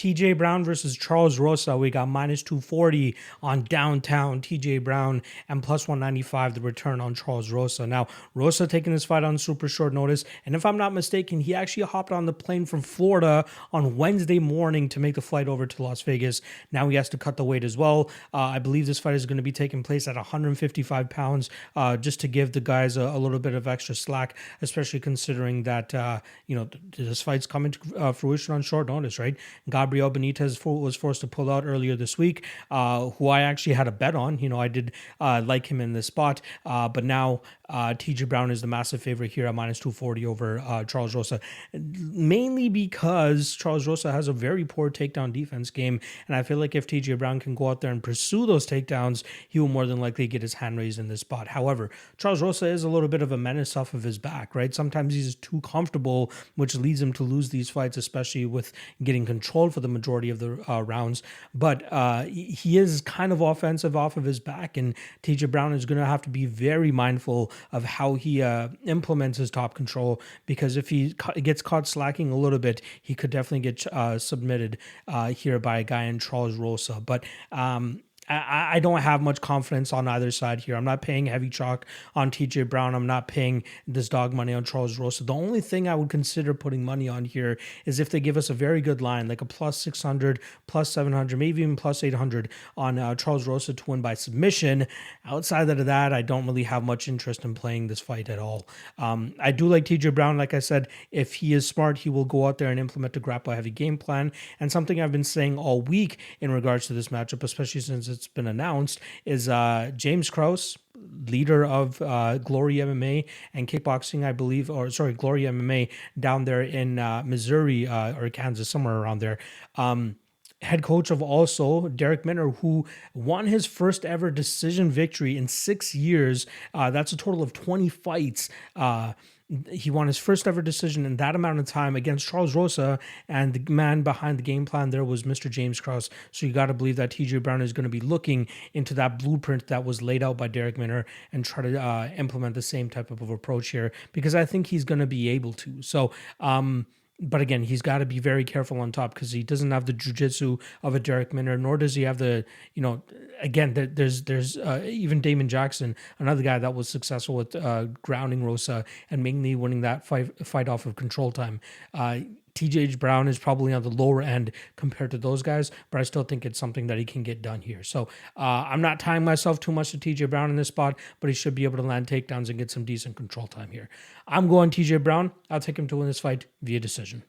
TJ Brown versus Charles Rosa. We got minus 240 on downtown TJ Brown and plus 195 the return on Charles Rosa. Now, Rosa taking this fight on super short notice. And if I'm not mistaken, he actually hopped on the plane from Florida on Wednesday morning to make the flight over to Las Vegas. Now he has to cut the weight as well. I believe this fight is going to be taking place at 155 pounds, just to give the guys a little bit of extra slack, especially considering that, this fight's coming to fruition on short notice, right? Gabriel Benitez was forced to pull out earlier this week, who I actually had a bet on. I did like him in this spot, but now TJ Brown is the massive favorite here at minus 240 over Charles Rosa, mainly because Charles Rosa has a very poor takedown defense game, and I feel like if TJ Brown can go out there and pursue those takedowns, he will more than likely get his hand raised in this spot. However, Charles Rosa is a little bit of a menace off of his back, right? Sometimes he's too comfortable, which leads him to lose these fights, especially with getting controlled for the majority of the rounds. But he is kind of offensive off of his back, and TJ Brown is going to have to be very mindful of how he implements his top control, because if he gets caught slacking a little bit, he could definitely get submitted here by a guy in Charles Rosa. But I don't have much confidence on either side here. I'm not paying heavy chalk on TJ Brown. I'm not paying this dog money on Charles Rosa. The only thing I would consider putting money on here is if they give us a very good line, like a plus 600, plus 700, maybe even plus 800 on Charles Rosa to win by submission. Outside of that, I don't really have much interest in playing this fight at all. I do like TJ Brown. Like I said, if he is smart, he will go out there and implement a grapple-heavy game plan. And something I've been saying all week in regards to this matchup, especially since it's been announced, is James Krause, leader of Glory MMA and kickboxing, I believe, Glory MMA down there in Missouri or Kansas, somewhere around there. Head coach of also Derek Minner, who won his first ever decision victory in 6 years. That's a total of 20 fights. He won his first ever decision in that amount of time against Charles Rosa, and the man behind the game plan there was Mr. James Krause. So you got to believe that TJ Brown is going to be looking into that blueprint that was laid out by Derek Minner and try to implement the same type of approach here, because I think he's going to be able to. So, but again, he's got to be very careful on top, because he doesn't have the jiu-jitsu of a Derek Minner, nor does he have the, again, there's even Damon Jackson, another guy that was successful with grounding Rosa and mainly winning that fight off of control time. TJ Brown is probably on the lower end compared to those guys, but I still think it's something that he can get done here. So I'm not tying myself too much to TJ Brown in this spot, but he should be able to land takedowns and get some decent control time here. I'm going TJ Brown. I'll take him to win this fight via decision.